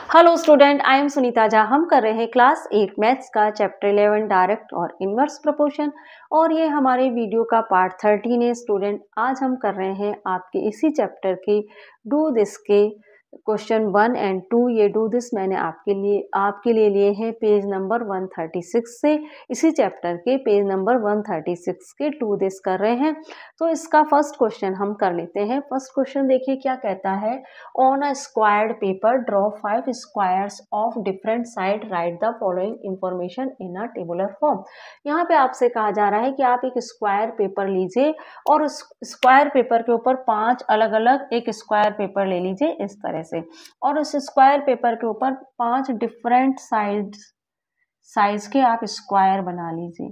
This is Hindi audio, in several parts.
Hello student, I am Sunita Jha. हम कर रहे हैं क्लास 8 मैथ्स का चैप्टर 11 डायरेक्ट और इनवर्स प्रोपोर्शन और ये हमारे वीडियो का पार्ट 13 है। स्टूडेंट, आज हम कर रहे हैं आपके इसी चैप्टर की डू दिस के क्वेश्चन 1 एंड 2। ये डू दिस मैंने आपके लिए लिए हैं पेज नंबर 136 से। इसी चैप्टर के पेज नंबर 136 के डू दिस कर रहे हैं। तो इसका फर्स्ट क्वेश्चन हम कर लेते हैं। फर्स्ट क्वेश्चन देखिए क्या कहता है। On a squared paper draw 5 squares of different side, right the following information in a tabular form. यहाँ पे आपसे कहा जा रहा है कि आप एक स्क्वायर पेपर लीजिए और उस स्क्वायर पेपर के ऊपर 5 अलग अलग एक स्क्वायर पेपर ले लीजिए इस तरह से, और उस स्क्वायर पेपर के ऊपर 5 डिफरेंट साइज के आप स्क्वायर बना लीजिए।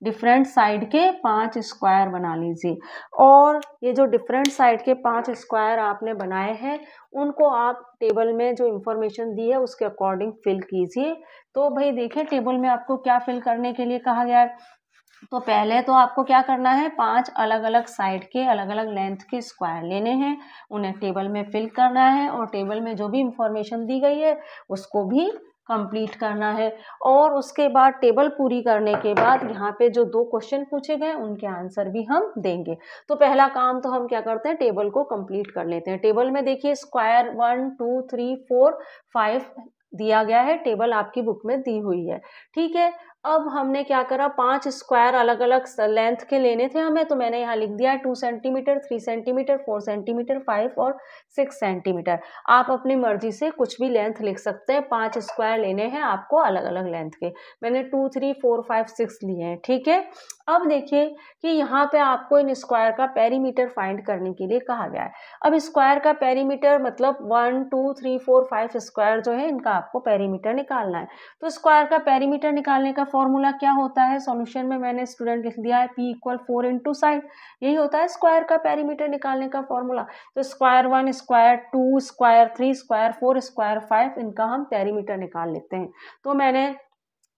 डिफरेंट साइड के 5 स्क्वायर बना लीजिए और ये जो डिफरेंट साइड के 5 स्क्वायर आपने बनाए हैं उनको आप टेबल में जो इंफॉर्मेशन दी है उसके अकॉर्डिंग फिल कीजिए। तो भाई देखिए टेबल में आपको क्या फिल करने के लिए कहा गया है। तो पहले तो आपको क्या करना है, 5 अलग अलग साइड के अलग अलग लेंथ के स्क्वायर लेने हैं, उन्हें टेबल में फिल करना है और टेबल में जो भी इंफॉर्मेशन दी गई है उसको भी कंप्लीट करना है। और उसके बाद टेबल पूरी करने के बाद यहाँ पे जो 2 क्वेश्चन पूछे गए उनके आंसर भी हम देंगे। तो पहला काम तो हम क्या करते हैं, टेबल को कंप्लीट कर लेते हैं। टेबल में देखिए स्क्वायर 1 2 3 4 5 दिया गया है, टेबल आपकी बुक में दी हुई है। ठीक है, अब हमने क्या करा, 5 स्क्वायर अलग अलग लेंथ के लेने थे हमें, तो मैंने यहाँ लिख दिया 2 सेंटीमीटर, 3 सेंटीमीटर, 4 सेंटीमीटर, 5 और 6 सेंटीमीटर। आप अपनी मर्जी से कुछ भी लेंथ लिख सकते हैं। 5 स्क्वायर लेने हैं आपको अलग अलग लेंथ के। मैंने 2 3 4 5 6 लिए हैं। ठीक है, अब देखिए कि यहाँ पे आपको इन स्क्वायर का पेरीमीटर फाइंड करने के लिए कहा गया है। अब स्क्वायर का पेरीमीटर मतलब 1 2 3 4 5 स्क्वायर जो है इनका आपको पेरीमीटर निकालना है। तो स्क्वायर का पेरीमीटर निकालने का फॉर्मूला क्या होता है, सॉल्यूशन में मैंने स्टूडेंट लिख दिया है P = 4 इंटू साइड। यही होता है स्क्वायर का पेरीमीटर निकालने का फॉर्मूला। तो square 1 square 2 square 3 square 4 square 5 इनका हम पेरीमीटर निकाल लेते हैं। तो मैंने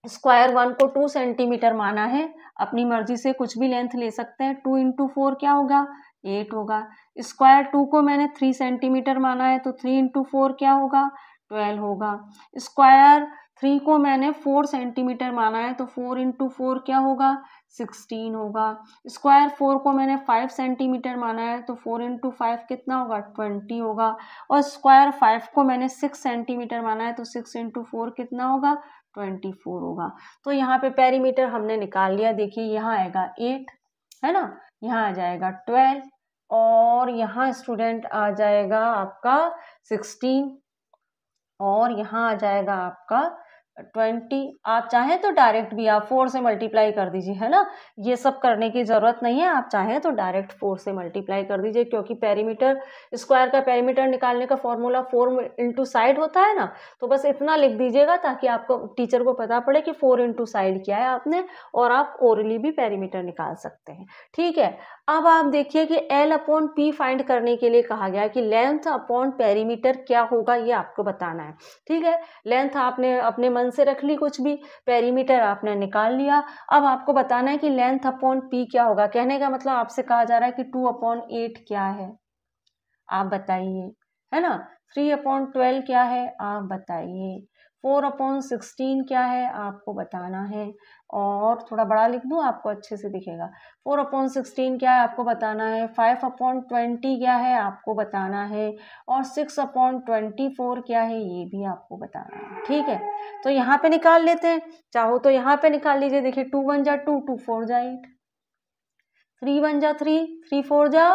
स्क्वायर 1 को 2 सेंटीमीटर माना है, अपनी मर्जी से कुछ भी लेंथ ले सकते हैं। 2 इंटू 4 क्या होगा, 8 होगा। स्क्वायर 2 को मैंने 3 सेंटीमीटर माना है, तो 3 इंटू 4 क्या होगा, 12 होगा। स्क्वायर 3 को मैंने 4 सेंटीमीटर माना है, तो 4 इंटू 4 क्या होगा, 16 होगा। स्क्वायर 4 को मैंने 5 सेंटीमीटर माना है, तो 4 इंटू 5 कितना होगा, 20 होगा। और स्क्वायर 5 को मैंने 6 सेंटीमीटर माना है, तो 6 इंटू 4 कितना होगा, 24 होगा। तो यहाँ पे पेरीमीटर हमने निकाल लिया। देखिए यहाँ आएगा 8, है ना, यहाँ आ जाएगा 12 और यहाँ स्टूडेंट आ जाएगा आपका 16 और यहाँ आ जाएगा आपका 20। आप चाहें तो डायरेक्ट भी आप 4 से मल्टीप्लाई कर दीजिए, है ना, ये सब करने की जरूरत नहीं है। आप चाहें तो डायरेक्ट 4 से मल्टीप्लाई कर दीजिए, क्योंकि पेरीमीटर स्क्वायर का पेरीमीटर निकालने का फॉर्मूला 4 इंटू साइड होता है ना। तो बस इतना लिख दीजिएगा ताकि आपको टीचर को पता पड़े कि 4 इंटू साइड क्या है आपने, और आप ओरली भी पेरीमीटर निकाल सकते हैं। ठीक है, अब आप देखिए कि L/P फाइंड करने के लिए कहा गया है कि लेंथ अपॉन पेरीमीटर क्या होगा, ये आपको बताना है। ठीक है, लेंथ आपने अपने मन से रख ली कुछ भी, पेरीमीटर आपने निकाल लिया। अब आपको बताना है कि लेंथ अपॉन P क्या होगा। कहने का मतलब आपसे कहा जा रहा है कि 2/8 क्या है, आप बताइए, है ना। 3/12 क्या है, आप बताइए। 4/16 क्या है, आपको बताना है। और थोड़ा बड़ा लिख दूं, आपको अच्छे से दिखेगा। 4/16 क्या है, आपको बताना है। 5/20 क्या है, आपको बताना है। और 6/24 क्या है, ये भी आपको बताना है। ठीक है, तो यहाँ पे निकाल लेते हैं। चाहो तो यहाँ पे निकाल लीजिए। देखिए 2 1 जा 2, 2 4 जा 8, 3 1 जा 3, 3 4 जा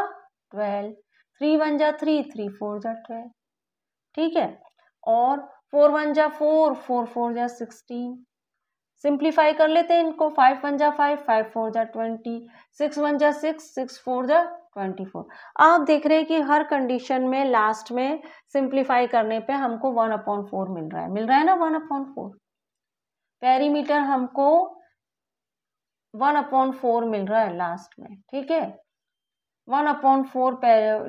12, 3 1 जा 3, 3 4 जा 12। ठीक है, और 4 1 जा 4, 4 4 जा 16। सिंप्लीफाई कर लेते हैं इनको। 5 1 जा 5, 5 4 जा 20, 6 1 जा 6, 6 4 जा 24। आप देख रहे हैं कि हर कंडीशन में लास्ट में सिंप्लीफाई करने पे हमको 1/4 मिल रहा है ना, 1/4। पेरीमीटर हमको 1/4 मिल रहा है लास्ट में। ठीक है, 1/4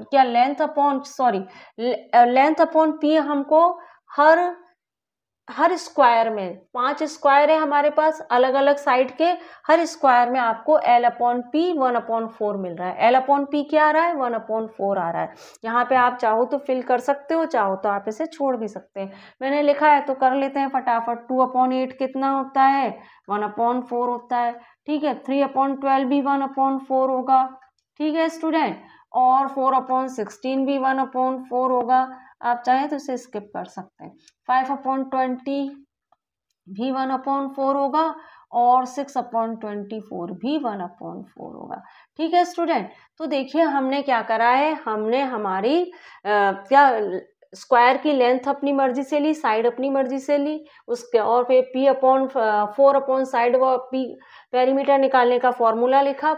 क्या लेंथ अपॉन P हमको हर हर स्क्वायर में 5 स्क्वायर है हमारे पास अलग अलग साइड के, हर स्क्वायर में आपको L/P 1/4 मिल रहा है। L/P क्या आ रहा है? 1/4 आ रहा है। यहाँ पे आप चाहो तो फिल कर सकते हो, चाहो तो आप इसे छोड़ भी सकते हैं। मैंने लिखा है तो कर लेते हैं फटाफट। 2/8 कितना होता है? 1/4 होता है। ठीक है, 3/12 भी 1/4 होगा। ठीक है स्टूडेंट, और 4/16 भी 1/4 होगा। आप चाहें तो इसे स्किप कर सकते हैं। 5/20 भी 1/4 होगा, और 6/24 भी 1/4 होगा। ठीक है स्टूडेंट, तो देखिए हमने क्या करा है, हमने हमारी क्या स्क्वायर की लेंथ अपनी मर्जी से ली, साइड अपनी मर्जी से ली, उसके और फिर P/4 अपॉन साइड व P पेरीमीटर निकालने का फॉर्मूला लिखा,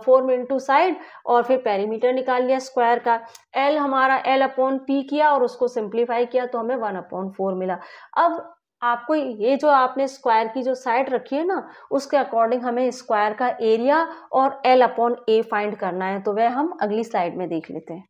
4 इंटू साइड, और फिर पेरीमीटर निकाल लिया स्क्वायर का। L हमारा L/P किया और उसको सिंप्लीफाई किया तो हमें 1/4 मिला। अब आपको ये जो आपने स्क्वायर की जो साइड रखी है ना, उसके अकॉर्डिंग हमें स्क्वायर का एरिया और L/A फाइंड करना है, तो वह हम अगली स्लाइड में देख लेते हैं।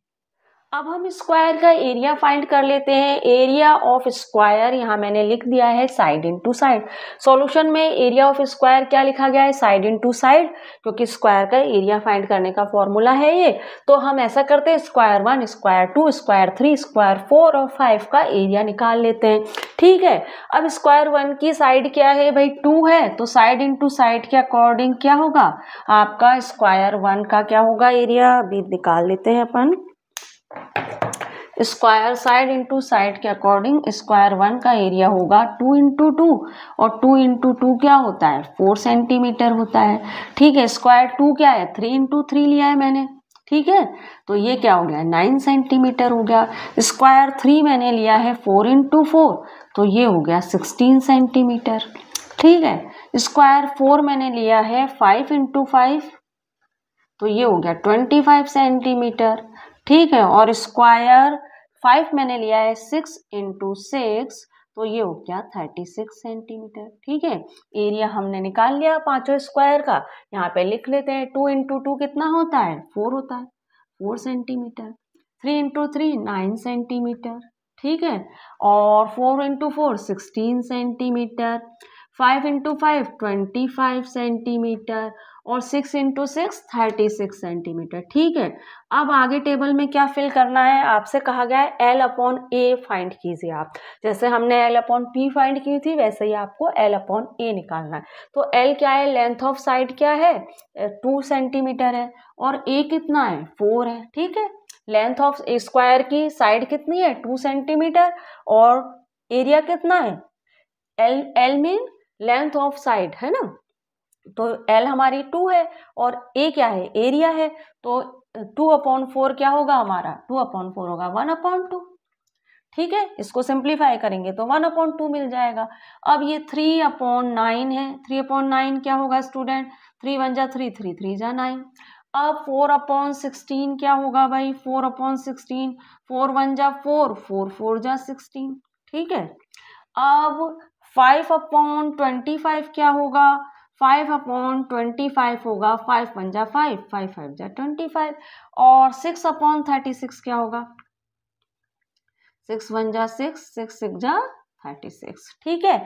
अब हम स्क्वायर का एरिया फाइंड कर लेते हैं। एरिया ऑफ स्क्वायर यहाँ मैंने लिख दिया है साइड इनटू साइड। सॉल्यूशन में एरिया ऑफ स्क्वायर क्या लिखा गया है? साइड इनटू साइड, क्योंकि स्क्वायर का एरिया फाइंड करने का फॉर्मूला है ये। तो हम ऐसा करते हैं, स्क्वायर 1, स्क्वायर 2, स्क्वायर 3, स्क्वायर 4 और 5 का एरिया निकाल लेते हैं। ठीक है, अब स्क्वायर 1 की साइड क्या है भाई? 2 है, तो साइड इनटू साइड के अकॉर्डिंग क्या होगा आपका? स्क्वायर 1 का क्या होगा एरिया? अभी निकाल लेते हैं अपन। स्क्वायर साइड इंटू साइड के अकॉर्डिंग स्क्वायर 1 का एरिया होगा 2 इंटू 2, और 2 इंटू 2 क्या होता है? 4 सेंटीमीटर होता है। ठीक है, स्क्वायर 2 क्या है? 3 इंटू 3 लिया है मैंने। ठीक है, तो ये क्या हो गया? 9 सेंटीमीटर हो गया। स्क्वायर 3 मैंने लिया है 4 इंटू 4, तो ये हो गया 16 सेंटीमीटर। ठीक है, स्क्वायर 4 मैंने लिया है 5 इंटू 5, तो ये हो गया 25 सेंटीमीटर। ठीक है, और स्क्वायर 5 मैंने लिया है 6 इंटू 6, तो ये हो गया 36 सेंटीमीटर। ठीक है, एरिया हमने निकाल लिया पांचों स्क्वायर का। यहाँ पे लिख लेते हैं, 2 इंटू 2 कितना होता है? 4 होता है, 4 सेंटीमीटर। 3 into 3 9 centimetre. ठीक है, और 4 इंटू 4 16 सेंटीमीटर। 5 इंटू 5 25 सेंटीमीटर, और 6 इंटू 6 36 सेंटीमीटर। ठीक है, अब आगे टेबल में क्या फिल करना है? आपसे कहा गया है L/A फाइंड कीजिए आप। जैसे हमने L/P फाइंड की थी, वैसे ही आपको L/A निकालना है। तो L क्या है? लेंथ ऑफ साइड क्या है? 2 सेंटीमीटर है, और A कितना है? 4 है। ठीक है, लेंथ ऑफ स्क्वायर की साइड कितनी है? 2 सेंटीमीटर, और एरिया कितना है? L mean length of side है ना, तो L हमारी 2 है, और A क्या है? एरिया है। तो 2/4 क्या होगा हमारा? 2/4 होगा 1/2। ठीक है, इसको सिंप्लीफाई करेंगे तो 1/2 मिल जाएगा। अब ये 3/9 है। 3/9 क्या होगा स्टूडेंट? 3 1 जा 3, 3 3 जा 9। अब 4/16 क्या होगा भाई? 4/16, 4 1 जा 4, 4 4 जा 16। ठीक है, अब 5/25 क्या होगा? 5/25 होगा 5 1 जा 5, 5 5 जा 25, और 6/36 क्या होगा? 6 1 जा 6, 6 6 जा 36। ठीक है,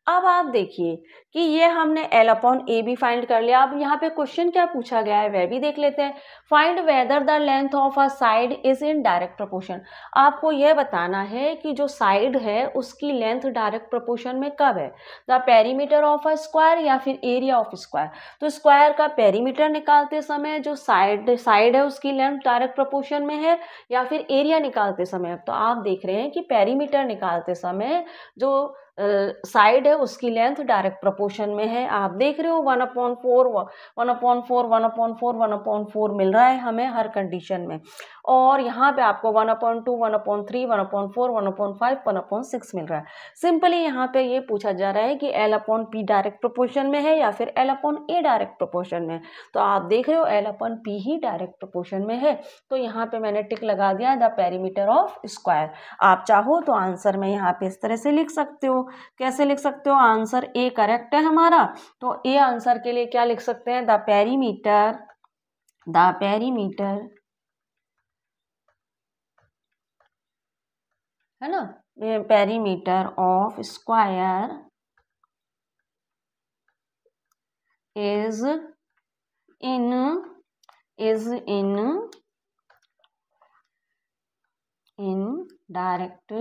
अब आप देखिए कि ये हमने L/A भी फाइंड कर लिया। अब यहाँ पे क्वेश्चन क्या पूछा गया है वह भी देख लेते हैं। Find whether the length of a side is in direct proportion. आपको यह बताना है कि जो साइड है उसकी लेंथ डायरेक्ट प्रोपोर्शन में कब है? The perimeter of a square या फिर एरिया ऑफ स्क्वायर। तो स्क्वायर का पेरीमीटर निकालते समय जो साइड है उसकी लेंथ डायरेक्ट प्रोपोर्शन में है, या फिर एरिया निकालते समय? तो आप देख रहे हैं कि पेरीमीटर निकालते समय जो साइड है उसकी लेंथ डायरेक्ट प्रोपोर्शन में है। आप देख रहे हो 1/4 1/4 1/4 1/4 मिल रहा है हमें हर कंडीशन में। और यहाँ पे आपको 1/2 1/3 1/4 1/5 1/6 मिल रहा है। सिंपली यहाँ पे ये पूछा जा रहा है कि L/P डायरेक्ट प्रोपोर्शन में है या फिर L/A डायरेक्ट प्रोपोर्शन में। तो आप देख रहे हो L/P ही डायरेक्ट प्रोपोर्शन में है, तो यहाँ पे मैंने टिक लगा दिया द पेरीमीटर ऑफ स्क्वायर। आप चाहो तो आंसर में यहाँ पे इस तरह से लिख सकते हो। कैसे लिख सकते हो? आंसर ए करेक्ट है हमारा, तो ए आंसर के लिए क्या लिख सकते हैं? द पेरीमीटर है ना, perimeter of square is in direct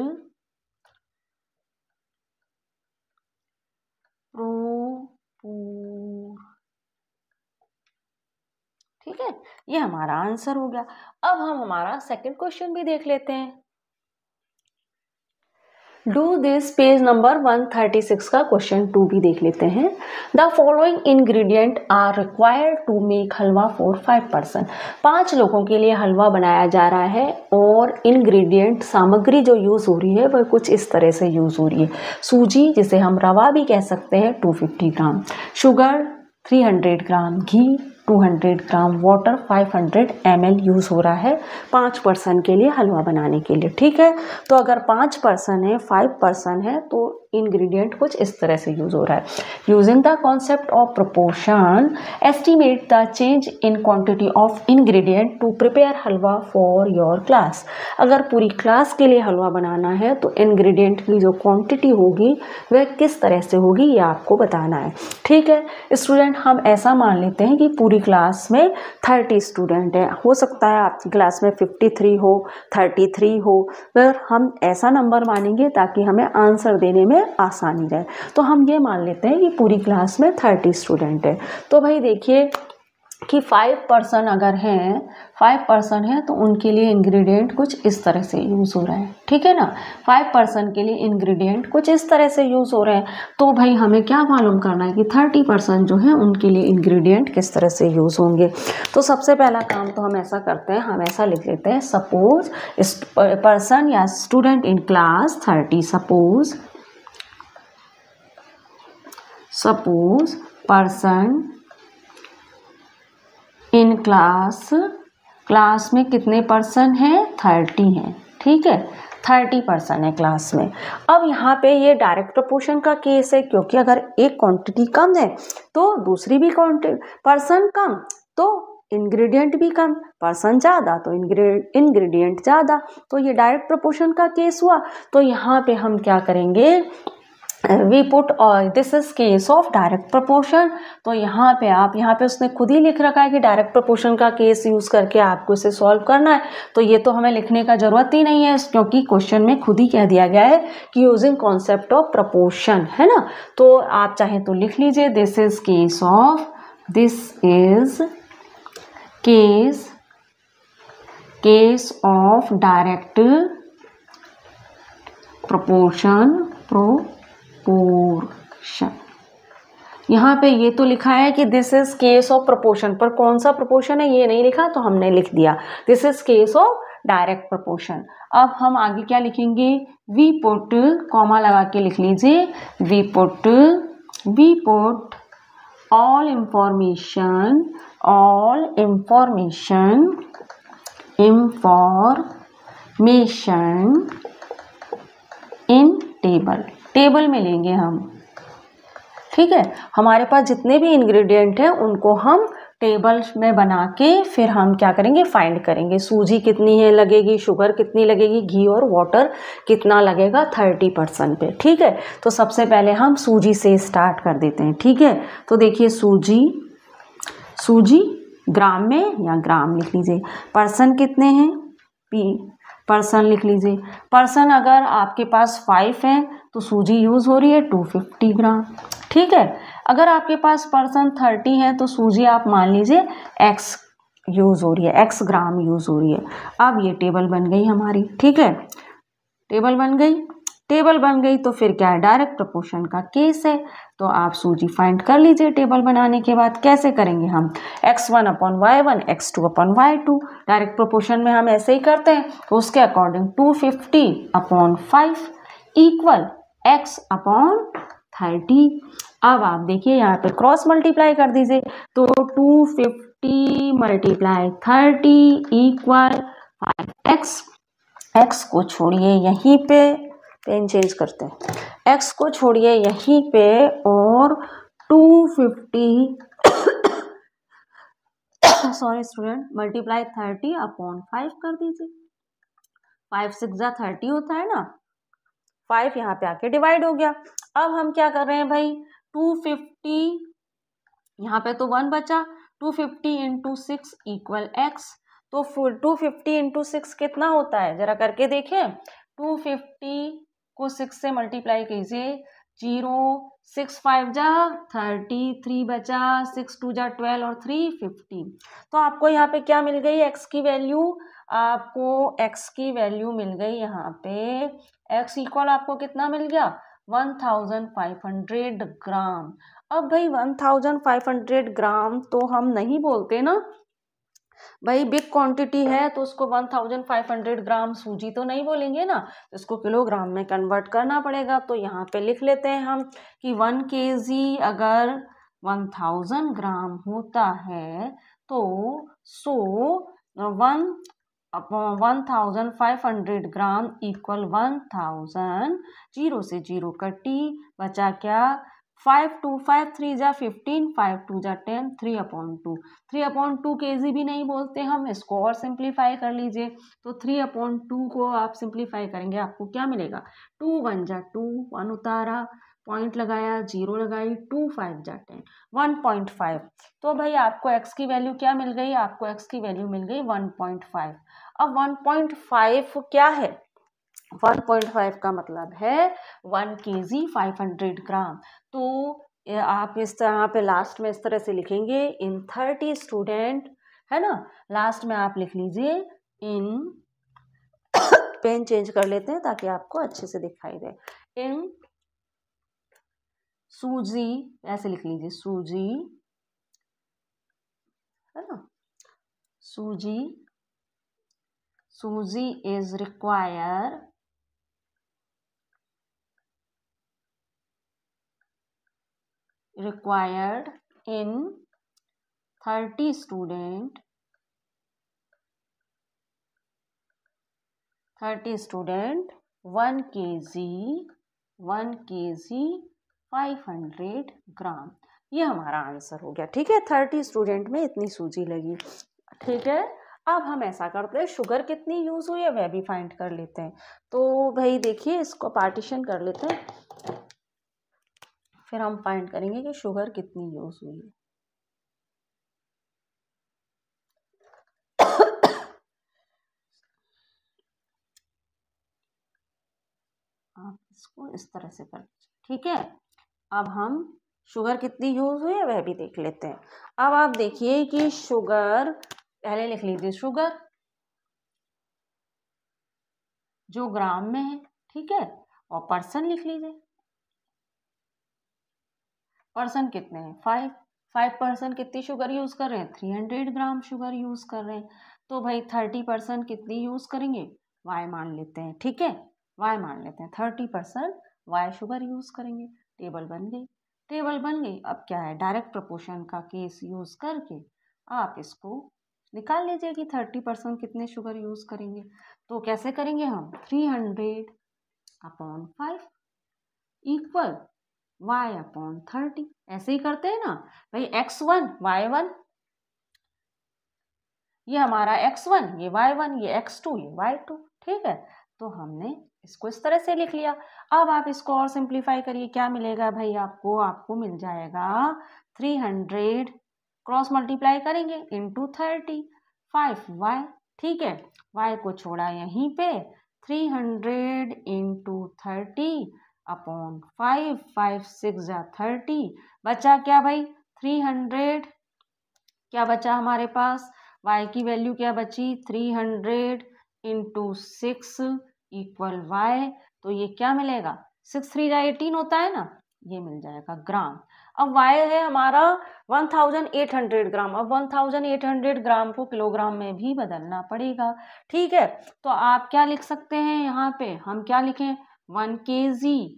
proportion. ठीक है, ये हमारा आंसर हो गया। अब हम हमारा सेकंड क्वेश्चन भी देख लेते हैं। डू दिस, पेज नंबर 136 का क्वेश्चन 2 भी देख लेते हैं। The following ingredient are required to make halwa for 5 person. 5 लोगों के लिए हलवा बनाया जा रहा है और इंग्रेडिएंट, सामग्री जो यूज हो रही है वह कुछ इस तरह से यूज हो रही है। सूजी, जिसे हम रवा भी कह सकते हैं, 250 ग्राम, शुगर 300 ग्राम, घी 200 ग्राम, वाटर 500 ml यूज़ हो रहा है 5 पर्सन के लिए हलवा बनाने के लिए। ठीक है, तो अगर 5 पर्सन है, 5 पर्सन है, तो इंग्रेडिएंट कुछ इस तरह से यूज हो रहा है। Using the concept of proportion, estimate the change in quantity of ingredient to prepare halwa for your class. अगर पूरी क्लास के लिए हलवा बनाना है तो इंग्रेडिएंट की जो क्वांटिटी होगी वह किस तरह से होगी, ये आपको बताना है। ठीक है स्टूडेंट, हम ऐसा मान लेते हैं कि पूरी क्लास में 30 स्टूडेंट है। हो सकता है आपकी क्लास में 53 हो, 33 हो, पर हम ऐसा नंबर मानेंगे ताकि हमें आंसर देने में आसानी रहे। तो हम ये मान लेते हैं कि पूरी क्लास में 30 स्टूडेंट है। तो भाई देखिए कि 5 पर्सन अगर हैं, 5 पर्सन हैं तो उनके लिए इंग्रेडिएंट कुछ इस तरह से यूज़ हो रहा है। ठीक है ना, 5 पर्सन के लिए इंग्रेडिएंट कुछ इस तरह से यूज़ हो रहे हैं। तो भाई हमें क्या मालूम करना है कि 30 पर्सन जो है उनके लिए इंग्रेडिएंट किस तरह से यूज़ होंगे। तो सबसे पहला काम तो हम ऐसा करते हैं, हम ऐसा लिख लेते हैं, सपोज पर्सन या student in class 30, suppose person in class में कितने पर्सन हैं, 30 हैं। ठीक है, 30 पर्सन है क्लास में। अब यहाँ पे ये डायरेक्ट प्रोपोर्शन का केस है, क्योंकि अगर एक क्वांटिटी कम है तो दूसरी भी क्वांटिटी, पर्सन कम तो इंग्रेडिएंट भी कम, पर्सन ज़्यादा तो इंग्रेडिएंट ज़्यादा। तो ये डायरेक्ट प्रोपोर्शन का केस हुआ। तो यहाँ पे हम क्या करेंगे, वी पुट और this is case of direct proportion. तो यहाँ पे उसने खुद ही लिख रखा है कि डायरेक्ट प्रोपोर्शन का केस यूज करके आपको इसे सॉल्व करना है। तो ये तो हमें लिखने का जरूरत ही नहीं है, क्योंकि क्वेश्चन में खुद ही कह दिया गया है कि यूजिंग कॉन्सेप्ट ऑफ प्रोपोर्शन, है ना। तो आप चाहे तो लिख लीजिए, this is case of direct proportion. यहाँ पे ये तो लिखा है कि this is case of proportion, पर कौन सा प्रोपोर्शन है ये नहीं लिखा, तो हमने लिख दिया this is case of direct proportion. अब हम आगे क्या लिखेंगे, वी पुट, कॉमा लगा के लिख लीजिए, we put all information in table में लेंगे हम। ठीक है, हमारे पास जितने भी इंग्रेडिएंट हैं उनको हम टेबल में बना के फिर हम क्या करेंगे, फाइंड करेंगे। सूजी कितनी है लगेगी, शुगर कितनी लगेगी, घी और वाटर कितना लगेगा 30 पर्सन पे। ठीक है, तो सबसे पहले हम सूजी से स्टार्ट कर देते हैं। ठीक है, तो देखिए सूजी ग्राम में या ग्राम लिख लीजिए, पर्सन कितने हैं, पर्सन लिख लीजिए। पर्सन अगर आपके पास 5 हैं तो सूजी यूज़ हो रही है 250 ग्राम। ठीक है, अगर आपके पास पर्सन 30 है तो सूजी आप मान लीजिए x यूज़ हो रही है, x ग्राम यूज़ हो रही है। अब ये टेबल बन गई हमारी। ठीक है, टेबल बन गई तो फिर क्या है, डायरेक्ट प्रोपोर्शन का केस है। तो आप सूजी फाइंड कर लीजिए टेबल बनाने के बाद। कैसे करेंगे हम, x1/y1 x2/y2, डायरेक्ट प्रोपोर्शन में हम ऐसे ही करते हैं। तो उसके अकॉर्डिंग 250/5 इक्वल x/30। अब आप देखिए यहाँ पे क्रॉस मल्टीप्लाई कर दीजिए, तो 250 × 30 इक्वल 5x। x को छोड़िए यहीं पे, पेन चेंज करते हैं, x को छोड़िए यहीं पे और 250 सॉरी स्टूडेंट, मल्टीप्लाई 30/5 कर दीजिए। 5 6 जा 30 होता है ना, 5 यहाँ पे आके डिवाइड हो गया। अब हम क्या कर रहे हैं भाई, 250 यहाँ पे तो 1 बचा, 250 इंटू 6 इक्वल x। तो 250 इंटू 6 कितना होता है, जरा करके देखें। 250 को 6 से मल्टीप्लाई कीजिए, 0 6 5 जा 30, 3 बचा, 6 2 जा 12 और 3 15। तो आपको यहाँ पे क्या मिल गई, x की वैल्यू, आपको x की वैल्यू मिल गई यहाँ पे, x इक्वल आपको कितना मिल गया, 1500 ग्राम। अब भाई 1500 ग्राम तो हम नहीं बोलते ना भाई, बिग क्वांटिटी है तो उसको 1500 ग्राम सूजी तो नहीं बोलेंगे ना, तो इसको किलोग्राम में कन्वर्ट करना पड़ेगा। तो यहाँ पे लिख लेते हैं हम कि 1 केजी अगर 1000 ग्राम होता है तो 1500 ग्राम इक्वल 1000, 0 से 0 कटी, बचा क्या, 5 2 5 3 जा 15, 5 2 जा 10, 3/2। 3/2 केजी भी नहीं बोलते हम, इसको और सिंप्लीफाई कर लीजिए। तो 3/2 को आप सिंप्लीफाई करेंगे, आपको क्या मिलेगा, 2 1 जा 2, 1 उतारा, पॉइंट लगाया, 0 लगाई, 2 5 जा 10, 1.5। तो भाई आपको x की वैल्यू क्या मिल गई, आपको x की वैल्यू मिल गई 1.5। अब 1.5 क्या है, 1.5 का मतलब है 1 केजी 500 ग्राम। तो आप इस तरह पे लास्ट में इस तरह से लिखेंगे, इन 30 स्टूडेंट, है ना, लास्ट में आप लिख लीजिए इन, पेन चेंज कर लेते हैं ताकि आपको अच्छे से दिखाई दे, इन सूजी, ऐसे लिख लीजिए सूजी, है ना, सूजी is required in 30 student 1 kg 500 ग्राम। ये हमारा आंसर हो गया, ठीक है, 30 स्टूडेंट में इतनी सूजी लगी, ठीक है। अब हम ऐसा करते हैं, शुगर कितनी यूज हुई है वह भी फाइंड कर लेते हैं। तो भाई देखिए, इसको पार्टीशन कर लेते हैं, फिर हम फाइंड करेंगे कि शुगर कितनी यूज हुई है। आप इसको इस तरह से कर, ठीक है। अब हम शुगर कितनी यूज हुई है वह भी देख लेते हैं। अब आप देखिए कि शुगर, पहले लिख लीजिए शुगर जो ग्राम में है, ठीक है, और पर्सन लिख लीजिए, पर्सन कितने हैं, 5 पर्सन कितनी शुगर यूज कर रहे हैं, 300 ग्राम शुगर यूज कर रहे हैं। तो भाई 30% कितनी यूज करेंगे, y मान लेते हैं, ठीक है, y मान लेते हैं, 30% y शुगर यूज करेंगे। टेबल बन गई, अब क्या है, डायरेक्ट प्रोपोर्शन का केस यूज करके आप इसको निकाल लीजिए कि 30% कितने शुगर यूज करेंगे। तो कैसे करेंगे हम, 300/5 इक्वल y/30, ऐसे ही करते हैं ना भाई, x1 y1, ये हमारा x1, ये y1, ये x2, ये y2, ठीक है। तो हमने इसको इस तरह से लिख लिया। अब आप इसको और सिंप्लीफाई करिए, क्या मिलेगा भाई आपको मिल जाएगा 300 क्रॉस मल्टीप्लाई करेंगे इंटू 30, 5y, ठीक है, y को छोड़ा यहीं पे, 300 इंटू 30/5, 5 6 जा 30, बचा क्या भाई 300, क्या बचा हमारे पास, y की वैल्यू क्या बची, 300 इंटू 6 इक्वल y। तो ये क्या मिलेगा, 6 3 जा 18 होता है ना, ये मिल जाएगा ग्राम। अब y है हमारा 1800 ग्राम, अब 1800 ग्राम को किलोग्राम में भी बदलना पड़ेगा, ठीक है। तो आप क्या लिख सकते हैं, यहाँ पे हम क्या लिखें, 1 kg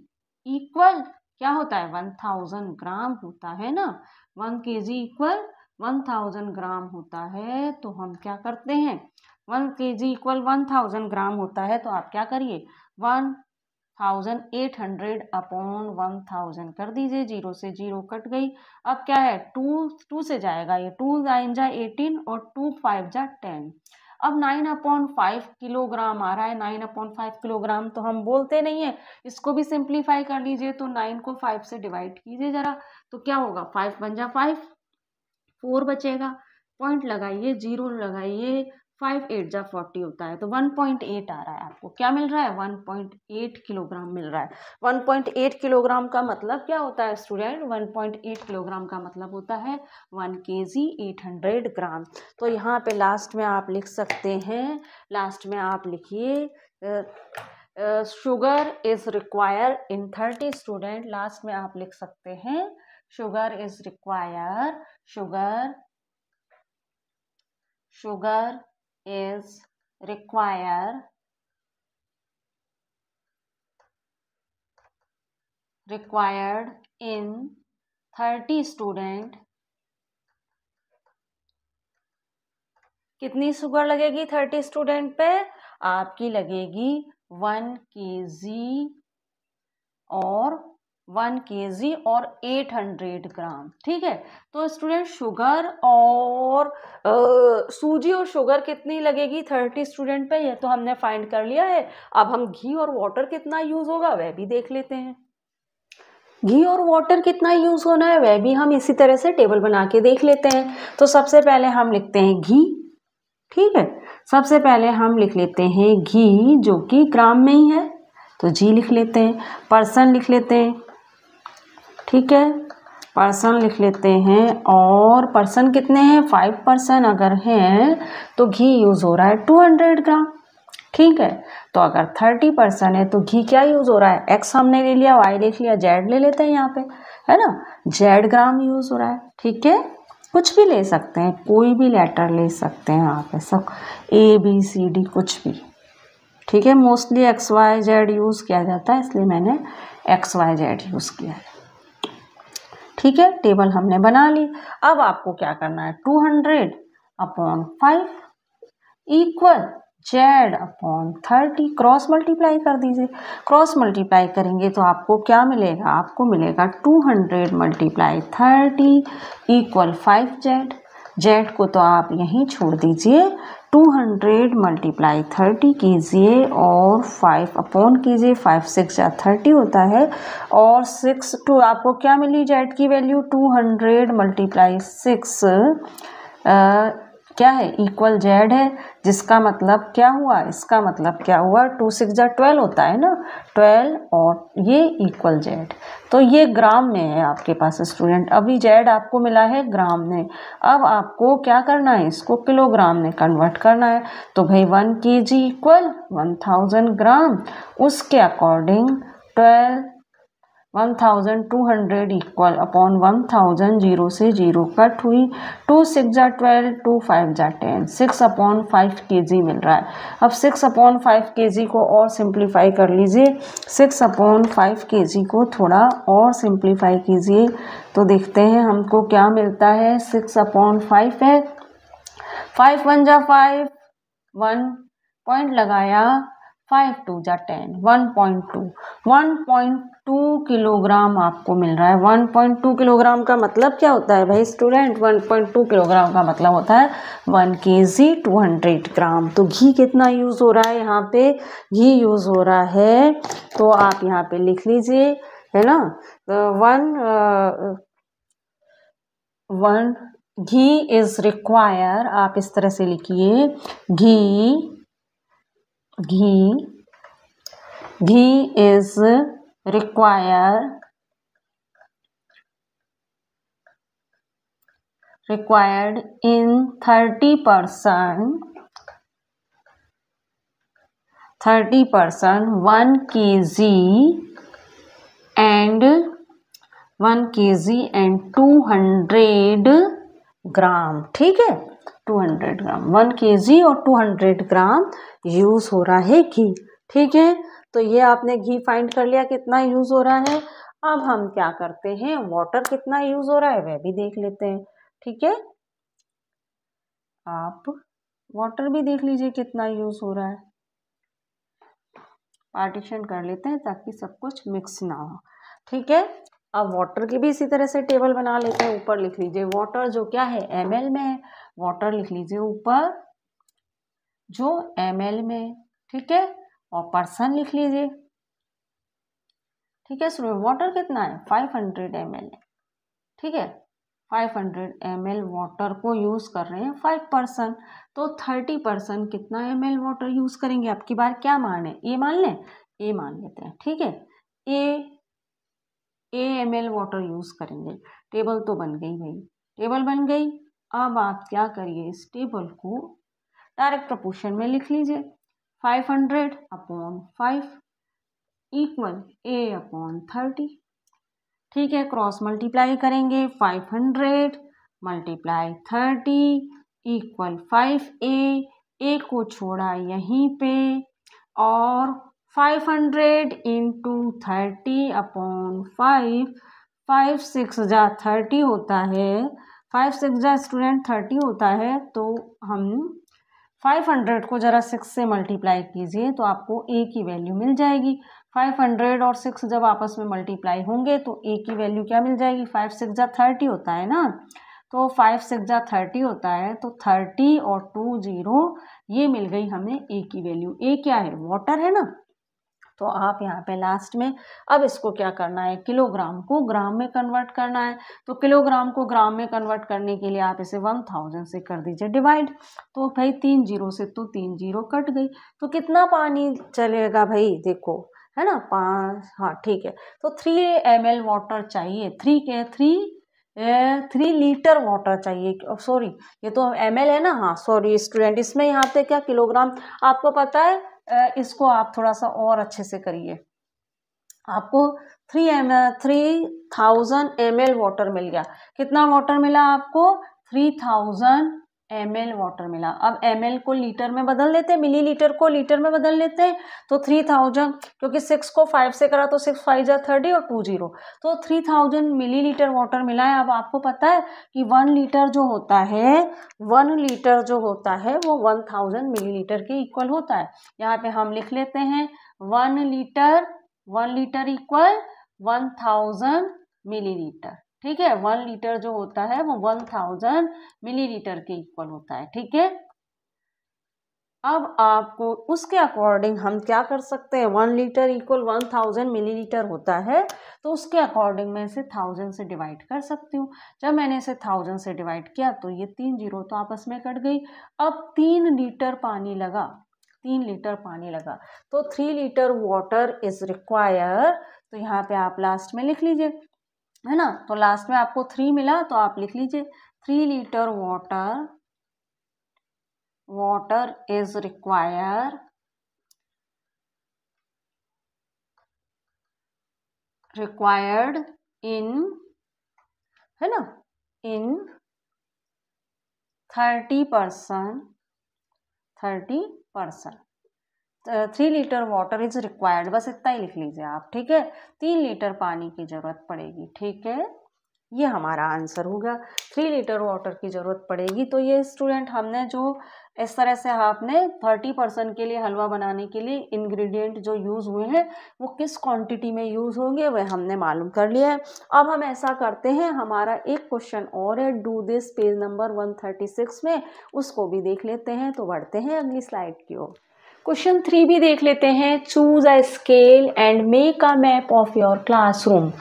इक्वल क्या होता है, 1000 ग्राम होता है ना, 1 kg इक्वल 1000 ग्राम होता है। तो हम क्या करते हैं, 1 kg इक्वल 1000 ग्राम होता है, तो आप क्या करिए, 1800/1000 कर दीजिए, 0 से 0 कट गई। अब क्या है, 2 से जाएगा, ये 2 9 जा 18 और 2 5 जा 10। अब 9/5 किलोग्राम आ रहा है, 9/5 किलोग्राम तो हम बोलते नहीं है, इसको भी सिंप्लीफाई कर लीजिए। तो 9 को 5 से डिवाइड कीजिए जरा, तो क्या होगा, 5 × 5 4 बचेगा, पॉइंट लगाइए, 0 लगाइए, 5 × 8 = 40 होता है, तो 1.8 आ रहा है। आपको क्या मिल रहा है, 1.8 किलोग्राम मिल रहा है। 1.8 किलोग्राम का मतलब क्या होता है स्टूडेंट, 1.8 किलोग्राम का मतलब होता है 1 kg 800 ग्राम। तो यहाँ पे लास्ट में आप लिख सकते हैं, लास्ट में आप लिखिए sugar is require in 30 student, last में आप लिख सकते हैं sugar is require, sugar is required in 30 student. कितनी शुगर लगेगी 30 स्टूडेंट पे, आपकी लगेगी 1 kg और 1 kg और 800 ग्राम। ठीक है, तो स्टूडेंट शुगर और सूजी और शुगर कितनी लगेगी 30 स्टूडेंट पे, ये तो हमने फाइंड कर लिया है। अब हम घी और वाटर कितना यूज होगा वह भी देख लेते हैं। घी और वाटर कितना यूज होना है वह भी हम इसी तरह से टेबल बना के देख लेते हैं। तो सबसे पहले हम लिखते हैं घी। ठीक है, सबसे पहले हम लिख लेते हैं घी, जो कि ग्राम में ही है, तो जी लिख लेते हैं। परसेंट लिख लेते हैं, ठीक है, पर्सन लिख लेते हैं, और पर्सन कितने हैं, 5% अगर हैं तो घी यूज हो रहा है 200 ग्राम। ठीक है, तो अगर 30% है तो घी क्या यूज हो रहा है, एक्स हमने ले लिया, वाई लिख लिया, जेड ले लेते हैं यहाँ पे, है ना, जेड ग्राम यूज हो रहा है। ठीक है, कुछ भी ले सकते हैं, कोई भी लेटर ले सकते हैं आप, ऐसा ABCD कुछ भी। ठीक है, मोस्टली XYZ यूज किया जाता है, इसलिए मैंने XYZ यूज किया है। ठीक है, टेबल हमने बना ली। अब आपको क्या करना है, 200/5 इक्वल Z/30, क्रॉस मल्टीप्लाई कर दीजिए। क्रॉस मल्टीप्लाई करेंगे तो आपको क्या मिलेगा, आपको मिलेगा 200 × 30 = 5Z। Z को तो आप यहीं छोड़ दीजिए, 200 × 30 कीजिए और 5 अपॉन कीजिए, 5 × 6 = 30 होता है, और 6 टू आपको क्या मिली Z की वैल्यू, 200 × 6 क्या है, इक्वल Z है, जिसका मतलब क्या हुआ, इसका मतलब क्या हुआ, 2 × 6 = 12 होता है ना, 12, और ये इक्वल Z। तो ये ग्राम में है आपके पास स्टूडेंट, अभी Z आपको मिला है ग्राम में। अब आपको क्या करना है, इसको किलोग्राम में कन्वर्ट करना है। तो भाई 1 kg = 1000 ग्राम, उसके अकॉर्डिंग 1200 इक्वल अपॉन 1000, 0 से 0 कट हुई, 2 × 6 = 12, 2 × 5 = 10, 6/5 kg मिल रहा है। अब 6/5 kg को और सिंप्लीफाई कर लीजिए, 6/5 kg को थोड़ा और सिंप्लीफाई कीजिए, तो देखते हैं हमको क्या मिलता है। 6/5 है, 5 × 1 = 5, 1 पॉइंट लगाया, 5 × 2 = 10, 1.2 किलोग्राम आपको मिल रहा है। 1.2 किलोग्राम का मतलब क्या होता है भाई स्टूडेंट, 1.2 किलोग्राम का मतलब होता है 1 kg 200 ग्राम। तो घी कितना यूज हो रहा है, यहाँ पे घी यूज हो रहा है, तो आप यहाँ पे लिख लीजिए, है ना, वन घी इज रिक्वायर, आप इस तरह से लिखिए, घी is required in 30%, 1 kg and 200 ग्राम। ठीक है, 200 ग्राम, 1 kg और 200 ग्राम यूज हो रहा है घी। ठीक है, तो ये आपने घी फाइंड कर लिया कितना यूज हो रहा है। अब हम क्या करते हैं, वाटर कितना यूज हो रहा है वह भी देख लेते हैं। ठीक है, आप वाटर भी देख लीजिए कितना यूज हो रहा है। पार्टीशन कर लेते हैं ताकि सब कुछ मिक्स ना हो। ठीक है, अब वाटर की भी इसी तरह से टेबल बना लेते हैं। ऊपर लिख लीजिए वाटर जो क्या है, ml में है, वाटर लिख लीजिए ऊपर जो ml में, ठीक है, और पर्सन लिख लीजिए, ठीक है स्टूडेंट। वाटर कितना है 500 ml है, ठीक है, 500 ml वाटर को यूज कर रहे हैं 5%, तो 30% कितना ml वाटर यूज करेंगे। आपकी बार क्या मान है, ए मान लें, ए मान लेते हैं, ठीक है, ए ml वाटर यूज करेंगे। टेबल तो बन गई भाई, टेबल बन गई। अब आप क्या करिए, इस टेबल को डायरेक्ट प्रपोर्शन में लिख लीजिए, 500/5 इक्वल A/30, ठीक है। क्रॉस मल्टीप्लाई करेंगे, 500 × 30 इक्वल 5A, ए को छोड़ा यहीं पे, और 500 × 30/5, 5 6 जा 30 होता है, 5 6 जा स्टूडेंट 30 होता है। तो हम 500 को ज़रा 6 से मल्टीप्लाई कीजिए तो आपको ए की वैल्यू मिल जाएगी। 500 और 6 जब आपस में मल्टीप्लाई होंगे तो ए की वैल्यू क्या मिल जाएगी, 5 6 जा 30 होता है ना, तो 5 6 जा 30 होता है, तो 30 और 2 0, ये मिल गई हमें ए की वैल्यू। ए क्या है, वाटर है ना, तो आप यहाँ पे लास्ट में अब इसको क्या करना है, किलोग्राम को ग्राम में कन्वर्ट करना है। तो किलोग्राम को ग्राम में कन्वर्ट करने के लिए आप इसे 1000 से कर दीजिए डिवाइड, तो भाई 3 0 से तो 3 0 कट गई, तो कितना पानी चलेगा भाई, देखो है ना 5, हाँ ठीक है। तो 3 ml वाटर चाहिए, 3 लीटर वाटर चाहिए, सॉरी ये तो ml है ना, हाँ सॉरी स्टूडेंट, इसमें यहाँ पे क्या किलोग्राम, आपको पता है, इसको आप थोड़ा सा और अच्छे से करिए। आपको 3000 ml वाटर मिल गया। कितना वाटर मिला आपको, 3000 ml वाटर मिला। अब ml को लीटर में बदल लेते हैं, मिलीलीटर को लीटर में बदल लेते हैं, तो 3000, क्योंकि 6 को 5 से करा तो 6 5 जा 30 और 2 0, तो 3000 मिलीलीटर वाटर मिला है। अब आपको पता है कि 1 लीटर जो होता है, 1 लीटर जो होता है वो 1000 मिलीलीटर के इक्वल होता है। यहाँ पे हम लिख लेते हैं 1 लीटर इक्वल 1000 मिलीलीटर, ठीक है। 1 लीटर जो होता है वो 1000 मिलीलीटर के इक्वल होता है, ठीक है। अब आपको उसके अकॉर्डिंग हम क्या कर सकते हैं, 1 लीटर इक्वल 1000 मिलीलीटर होता है, तो उसके अकॉर्डिंग मैं इसे 1000 से डिवाइड कर सकती हूँ। जब मैंने इसे 1000 से डिवाइड किया तो ये 3 0 तो आपस में कट गई। अब 3 लीटर पानी लगा, 3 लीटर पानी लगा, तो 3 लीटर वाटर इज रिक्वायर, तो यहाँ पे आप लास्ट में लिख लीजिए, है ना। तो लास्ट में आपको 3 मिला तो आप लिख लीजिए 3 litre water is required in, है ना, इन 30%, 3 लीटर वाटर इज रिक्वायर्ड, बस इतना ही लिख लीजिए आप, ठीक है। 3 लीटर पानी की जरूरत पड़ेगी, ठीक है, ये हमारा आंसर होगा। 3 लीटर वाटर की ज़रूरत पड़ेगी। तो ये स्टूडेंट हमने जो इस तरह से आपने 30% के लिए हलवा बनाने के लिए इंग्रेडिएंट जो यूज़ हुए हैं वो किस क्वांटिटी में यूज़ होंगे वह हमने मालूम कर लिया है। अब हम ऐसा करते हैं, हमारा एक क्वेश्चन और है, डू दिस, पेज नंबर 136 में, उसको भी देख लेते हैं। तो बढ़ते हैं अगली स्लाइड की ओर। क्वेश्चन 3 भी देख लेते हैं। Choose a scale and make a map of your classroom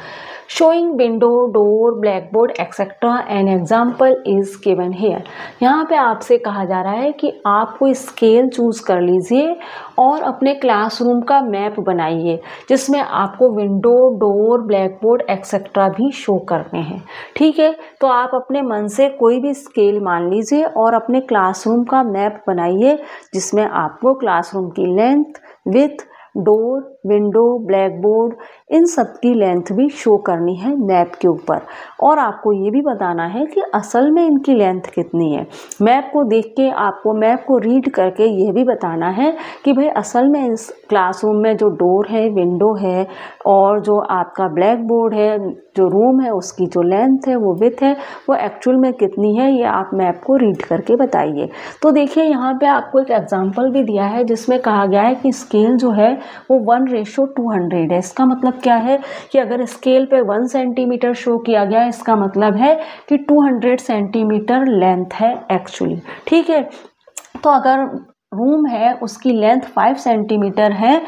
showing window, door, blackboard, etc. An example is given here. यहाँ पे आपसे कहा जा रहा है कि आप कोई स्केल चूज कर लीजिए और अपने क्लासरूम का मैप बनाइए जिसमें आपको विंडो, डोर, ब्लैकबोर्ड एक्सेट्रा भी शो करने हैं, ठीक है। तो आप अपने मन से कोई भी स्केल मान लीजिए और अपने क्लासरूम का मैप बनाइए जिसमें आपको क्लासरूम की length, width, door, window, blackboard, इन सब की लेंथ भी शो करनी है मैप के ऊपर, और आपको ये भी बताना है कि असल में इनकी लेंथ कितनी है। मैप को देख के आपको, मैप को रीड करके यह भी बताना है कि भाई असल में इस क्लासरूम में जो डोर है, विंडो है और जो आपका ब्लैक बोर्ड है, जो रूम है, उसकी जो लेंथ है, वो विड्थ है, वो एक्चुअल में कितनी है, ये आप मैप को रीड करके बताइए। तो देखिए यहाँ पे आपको एक एग्जाम्पल भी दिया है जिसमें कहा गया है कि स्केल जो है वो 1:200 है। इसका मतलब क्या है कि अगर स्केल पे 1 सेंटीमीटर शो किया गया, इसका मतलब है कि 200 सेंटीमीटर लेंथ है एक्चुअली, ठीक है। तो अगर रूम है उसकी लेंथ 5 सेंटीमीटर है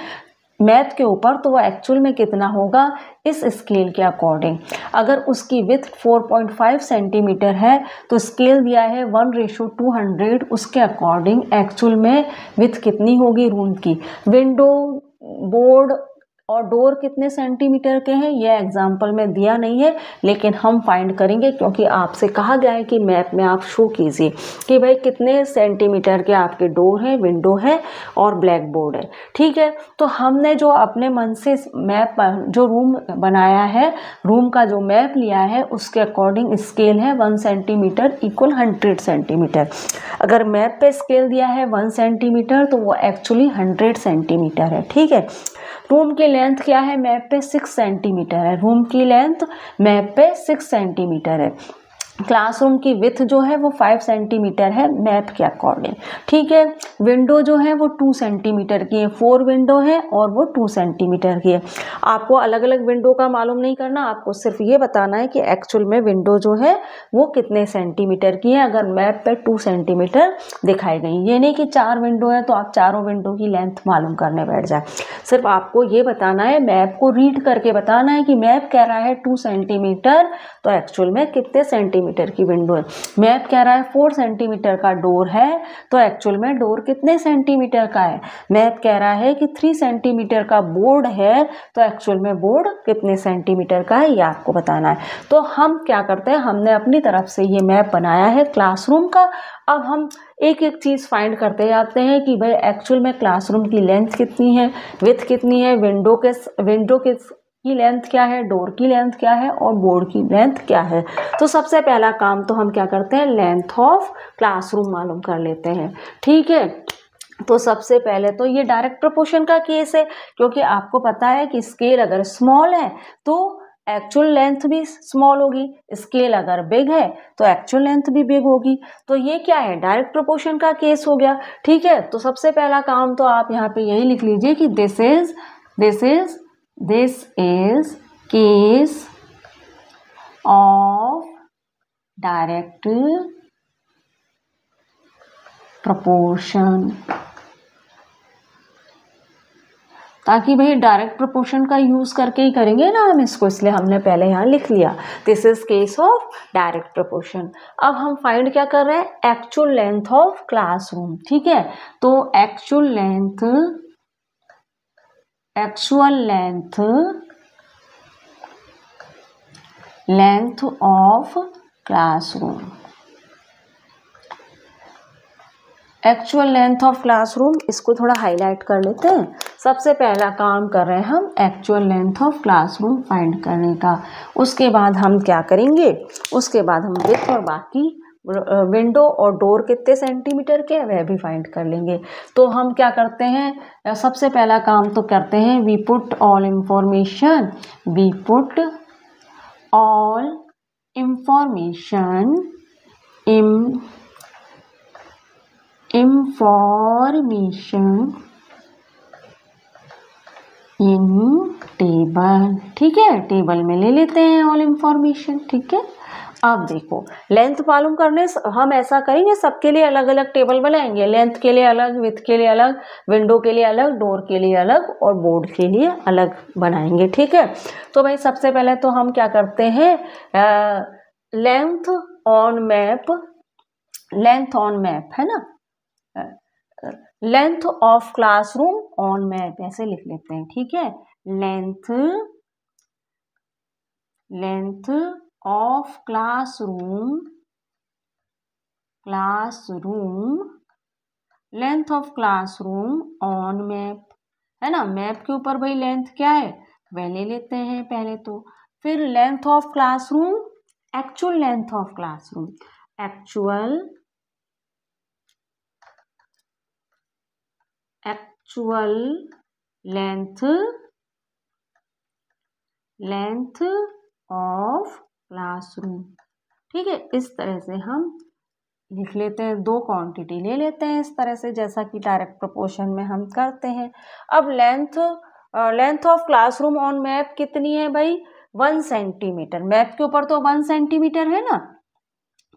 मैप के ऊपर, तो वो एक्चुअल में कितना होगा इस स्केल के अकॉर्डिंग। अगर उसकी विथ 4.5 सेंटीमीटर है तो स्केल दिया है 1:200, उसके अकॉर्डिंग एक्चुअल में विथ कितनी होगी रूम की। विंडो, बोर्ड और डोर कितने सेंटीमीटर के हैं ये एग्जाम्पल में दिया नहीं है, लेकिन हम फाइंड करेंगे क्योंकि आपसे कहा गया है कि मैप में आप शो कीजिए कि भाई कितने सेंटीमीटर के आपके डोर है, विंडो है और ब्लैक बोर्ड है। ठीक है, तो हमने जो अपने मन से मैप जो रूम बनाया है, रूम का जो मैप लिया है उसके अकॉर्डिंग स्केल है 1 सेंटीमीटर इक्वल 100 सेंटीमीटर। अगर मैप पे स्केल दिया है 1 सेंटीमीटर तो वो एक्चुअली 100 सेंटीमीटर है। ठीक है, रूम की लेंथ क्या है मैप पे 6 सेंटीमीटर है, रूम की लेंथ मैप पे 6 सेंटीमीटर है। क्लासरूम की विथ जो है वो 5 सेंटीमीटर है मैप के अकॉर्डिंग। ठीक है, विंडो जो है वो 2 सेंटीमीटर की है, 4 विंडो है और वो 2 सेंटीमीटर की है। आपको अलग अलग विंडो का मालूम नहीं करना, आपको सिर्फ ये बताना है कि एक्चुअल में विंडो जो है वो कितने सेंटीमीटर की है अगर मैप पे 2 सेंटीमीटर दिखाई गई। ये नहीं कि 4 विंडो है तो आप चारों विंडो की लेंथ मालूम करने बैठ जाए। सिर्फ आपको ये बताना है, मैप को रीड करके बताना है कि मैप कह रहा है 2 सेंटीमीटर तो एक्चुअल में कितने सेंटीमीटर की विंडो है। मैप कह रहा है 4 सेंटीमीटर का डोर है तो एक्चुअल में डोर कितने सेंटीमीटर का है। मैप कह रहा है कि 3 सेंटीमीटर का बोर्ड है तो एक्चुअल में बोर्ड कितने सेंटीमीटर का है ये आपको बताना है। तो हम क्या करते हैं, हमने अपनी तरफ से ये मैप बनाया है क्लासरूम का। अब हम एक एक चीज़ फाइंड करते जाते हैं कि भाई एक्चुअल में क्लासरूम की लेंथ कितनी है, विड्थ कितनी है, विंडो की लेंथ क्या है, डोर की लेंथ क्या है और बोर्ड की लेंथ क्या है। तो सबसे पहला काम तो हम क्या करते हैं, लेंथ ऑफ क्लासरूम मालूम कर लेते हैं। ठीक है, तो सबसे पहले तो ये डायरेक्ट प्रोपोर्शन का केस है, क्योंकि आपको पता है कि स्केल अगर स्मॉल है तो एक्चुअल लेंथ भी स्मॉल होगी, स्केल अगर बिग है तो एक्चुअल लेंथ भी बिग होगी। तो ये क्या है, डायरेक्ट प्रोपोर्शन का केस हो गया। ठीक है, तो सबसे पहला काम तो आप यहाँ पे यही लिख लीजिए कि this is case of direct proportion। ताकि भाई डायरेक्ट प्रोपोर्शन का यूज करके ही करेंगे ना हम इसको, इसलिए हमने पहले यहाँ लिख लिया this is case of direct proportion. अब हम फाइंड क्या कर रहे हैं, एक्चुअल लेंथ ऑफ क्लासरूम। ठीक है, तो actual length of classroom. Actual length of classroom, इसको थोड़ा हाईलाइट कर लेते हैं। सबसे पहला काम कर रहे हैं हम actual length of classroom find करने का। उसके बाद हम क्या करेंगे, उसके बाद हम विड्थ और बाकी विंडो और डोर कितने सेंटीमीटर के वह भी फाइंड कर लेंगे। तो हम क्या करते हैं, सबसे पहला काम तो करते हैं we put all information in table. ठीक है, टेबल में ले लेते हैं ऑल इंफॉर्मेशन। ठीक है, अब देखो लेंथ मालूम करने हम ऐसा करेंगे, सबके लिए अलग अलग टेबल बनाएंगे, लेंथ के लिए अलग, विड्थ के लिए अलग, विंडो के लिए अलग, डोर के लिए अलग और बोर्ड के लिए अलग बनाएंगे। ठीक है, तो भाई सबसे पहले तो हम क्या करते हैं, लेंथ ऑन मैप है ना, length of classroom on map ऐसे लिख लेते हैं। ठीक है, length of classroom length of classroom on map है ना। मैप के ऊपर भाई लेंथ क्या है वह ले लेते हैं पहले तो। फिर length of classroom, actual length of classroom, actual length of classroom. ठीक है, इस तरह से हम लिख लेते हैं, दो क्वांटिटी ले लेते हैं इस तरह से, जैसा कि डायरेक्ट प्रोपोर्शन में हम करते हैं। अब length of classroom on map कितनी है भाई, 1 सेंटीमीटर। मैप के ऊपर तो 1 सेंटीमीटर है ना,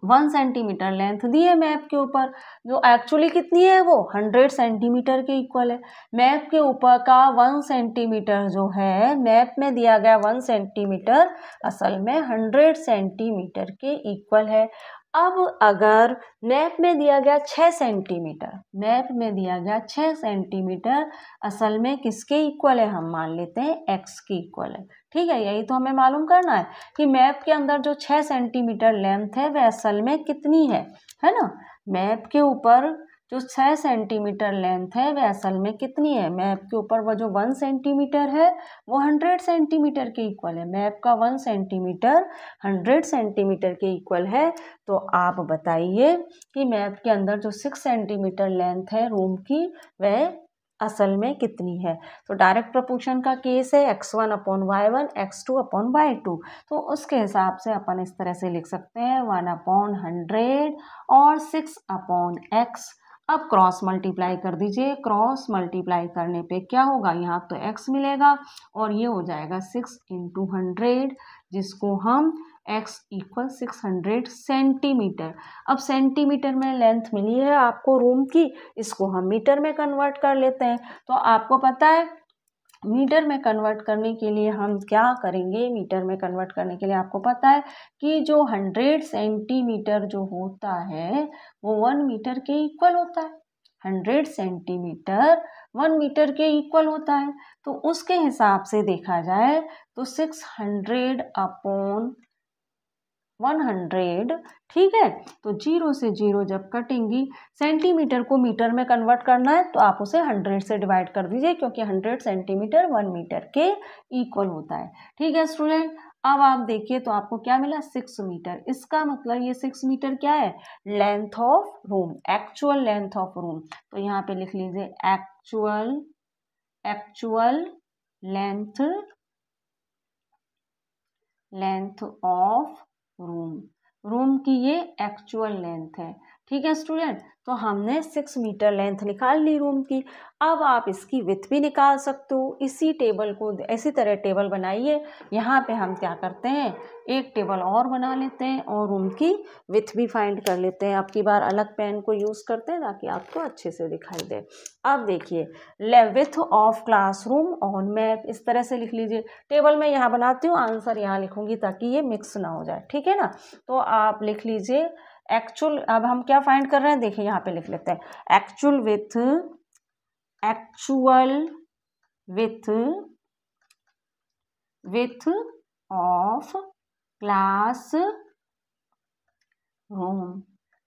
1 सेंटीमीटर लेंथ दी है मैप के ऊपर, जो एक्चुअली कितनी है वो 100 सेंटीमीटर के इक्वल है। मैप के ऊपर का 1 सेंटीमीटर जो है, मैप में दिया गया 1 सेंटीमीटर असल में 100 सेंटीमीटर के इक्वल है। अब अगर मैप में दिया गया 6 सेंटीमीटर, मैप में दिया गया 6 सेंटीमीटर असल में किसके इक्वल है, हम मान लेते हैं x के इक्वल है। ठीक है, यही तो हमें मालूम करना है कि मैप के अंदर जो 6 सेंटीमीटर लेंथ है वह असल में कितनी है ना। मैप के ऊपर जो 6 सेंटीमीटर लेंथ है वह असल में कितनी है, मैप के ऊपर वो जो 1 सेंटीमीटर है वो 100 सेंटीमीटर के इक्वल है। मैप का 1 सेंटीमीटर 100 सेंटीमीटर के इक्वल है। तो आप बताइए कि मैप के अंदर जो 6 सेंटीमीटर लेंथ है रूम की वह असल में कितनी है। तो डायरेक्ट प्रोपोर्शन का केस है x1/y1 x2/y2। तो उसके हिसाब से अपन इस तरह से लिख सकते हैं 1/100 और 6/x। अब क्रॉस मल्टीप्लाई कर दीजिए, क्रॉस मल्टीप्लाई करने पे क्या होगा, यहाँ तो x मिलेगा और ये हो जाएगा 6 × 100, जिसको हम x = 600 सेंटीमीटर। अब सेंटीमीटर में लेंथ मिली है आपको रूम की, इसको हम मीटर में कन्वर्ट कर लेते हैं। तो आपको पता है मीटर में कन्वर्ट करने के लिए हम क्या करेंगे, मीटर में कन्वर्ट करने के लिए आपको पता है कि जो 100 सेंटीमीटर जो होता है वो 1 मीटर के इक्वल होता है। 100 सेंटीमीटर 1 मीटर के इक्वल होता है। तो उसके हिसाब से देखा जाए तो 600/100, ठीक है। तो 0 से 0 जब कटेंगी, सेंटीमीटर को मीटर में कन्वर्ट करना है तो आप उसे 100 से डिवाइड कर दीजिए, क्योंकि 100 सेंटीमीटर 1 मीटर के इक्वल होता है। ठीक है स्टूडेंट, अब आप देखिए तो आपको क्या मिला 6 मीटर। इसका मतलब ये 6 मीटर क्या है, length of room, actual length of room. तो यहाँ पे लिख लीजिए एक्चुअल लेंथ ऑफ रूम की ये एक्चुअल लेंथ है। ठीक है स्टूडेंट, तो हमने 6 मीटर लेंथ निकाल ली रूम की। अब आप इसकी विड्थ भी निकाल सकते हो। इसी टेबल को ऐसी तरह टेबल बनाइए। यहाँ पे हम क्या करते हैं, एक टेबल और बना लेते हैं और रूम की विड्थ भी फाइंड कर लेते हैं। अब की बार अलग पेन को यूज़ करते हैं ताकि आपको अच्छे से दिखाई दे। अब देखिए, width of classroom on map, इस तरह से लिख लीजिए। टेबल मैं यहाँ बनाती हूँ, आंसर यहाँ लिखूंगी ताकि ये मिक्स ना हो जाए। ठीक है ना, तो आप लिख लीजिए एक्चुअल। अब हम क्या फाइंड कर रहे हैं, देखिए यहाँ पे लिख लेते हैं एक्चुअल विड्थ ऑफ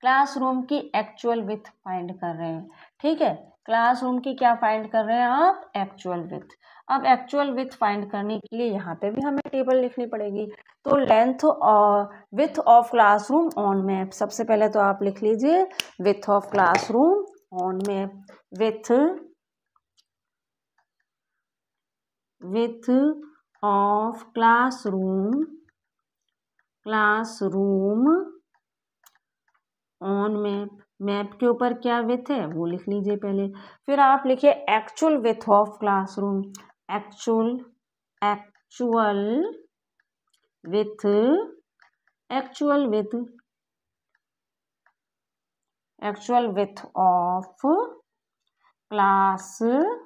क्लासरूम की एक्चुअल विड्थ फाइंड कर रहे हैं। ठीक है, क्लासरूम की क्या फाइंड कर रहे हैं आप, एक्चुअल विड्थ। अब एक्चुअल विड्थ फाइंड करने के लिए यहाँ पे भी हमें टेबल लिखनी पड़ेगी। तो लेंथ और width of classroom on map, सबसे पहले तो आप लिख लीजिए width of classroom on map. Width of classroom on map के ऊपर क्या विड्थ है वो लिख लीजिए पहले। फिर आप लिखिए actual width of classroom, actual width of classroom,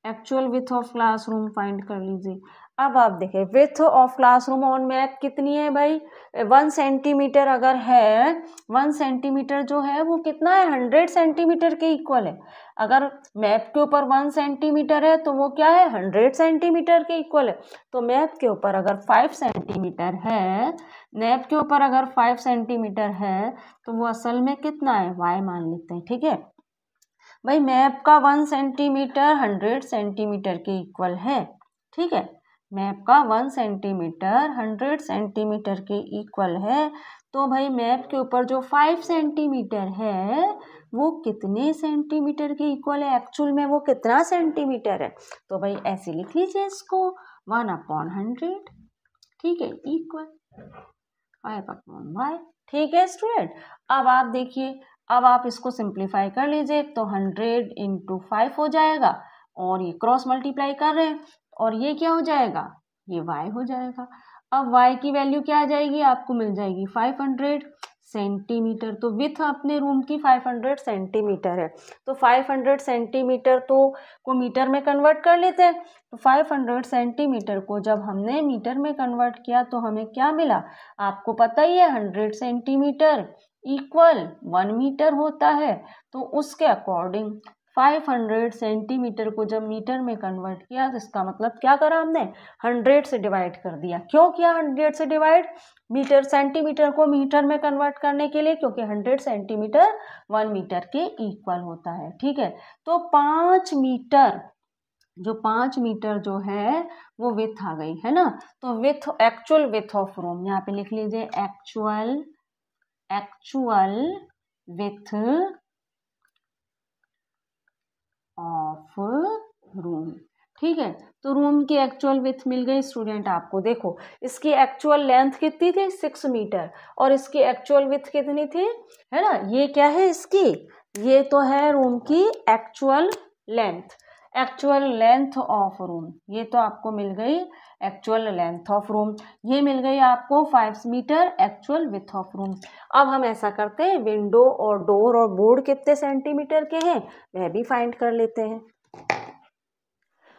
actual width of classroom find कर लीजिए। अब आप देखें width of classroom on map कितनी है भाई, 1 सेंटीमीटर अगर है, 1 सेंटीमीटर जो है वो कितना है, 100 सेंटीमीटर के इक्वल है। अगर मैप के ऊपर 1 सेंटीमीटर है तो वो क्या है, 100 सेंटीमीटर के इक्वल है। तो मैप के ऊपर अगर 5 सेंटीमीटर है, मैप के ऊपर अगर 5 सेंटीमीटर है तो वो असल में कितना है, y मान लेते हैं। ठीक है भाई, मैप का 1 सेंटीमीटर 100 सेंटीमीटर के इक्वल है। ठीक है, मैप का 1 सेंटीमीटर 100 सेंटीमीटर के इक्वल है। तो भाई मैप के ऊपर जो 5 सेंटीमीटर है वो कितने सेंटीमीटर के इक्वल है, एक्चुअल में वो कितना सेंटीमीटर है। तो भाई ऐसे लिख लीजिए इसको 1/100। ठीक है, इक्वल 5/y। ठीक है स्टूडेंट, अब आप देखिए, अब आप इसको सिंप्लीफाई कर लीजिए तो 100 × 5 हो जाएगा और ये क्रॉस मल्टीप्लाई कर रहे हैं और ये क्या हो जाएगा, ये y हो जाएगा। अब y की वैल्यू क्या आ जाएगी, आपको मिल जाएगी 500 सेंटीमीटर। तो विथ अपने रूम की 500 सेंटीमीटर है, तो 500 सेंटीमीटर को मीटर में कन्वर्ट कर लेते हैं। तो 500 सेंटीमीटर को जब हमने मीटर में कन्वर्ट किया तो हमें क्या मिला, आपको पता ही है 100 सेंटीमीटर इक्वल 1 मीटर होता है। तो उसके अकॉर्डिंग 500 सेंटीमीटर को जब मीटर में कन्वर्ट किया तो इसका मतलब क्या करा हमने, 100 से डिवाइड कर दिया। क्यों किया 100 से डिवाइड, मीटर सेंटीमीटर को मीटर में कन्वर्ट करने के लिए, क्योंकि 100 सेंटीमीटर 1 मीटर के इक्वल होता है। ठीक है, तो 5 मीटर जो है वो विथ आ गई है ना। तो with, actual width of room, यहाँ पे लिख लीजिए एक्चुअल विथ ऑफ रूम। ठीक है, तो रूम की एक्चुअल विथ मिल गई स्टूडेंट आपको। देखो इसकी एक्चुअल लेंथ कितनी थी, 6 मीटर, और इसकी एक्चुअल विथ कितनी थी, है ना। ये क्या है इसकी, ये तो है रूम की एक्चुअल लेंथ ऑफ रूम। ये तो आपको मिल गई एक्चुअल लेंथ ऑफ रूम, ये मिल गई आपको 5 meter actual width of room. अब हम ऐसा करते हैं, विंडो और डोर और बोर्ड कितने सेंटीमीटर के हैं वह भी फाइंड कर लेते हैं।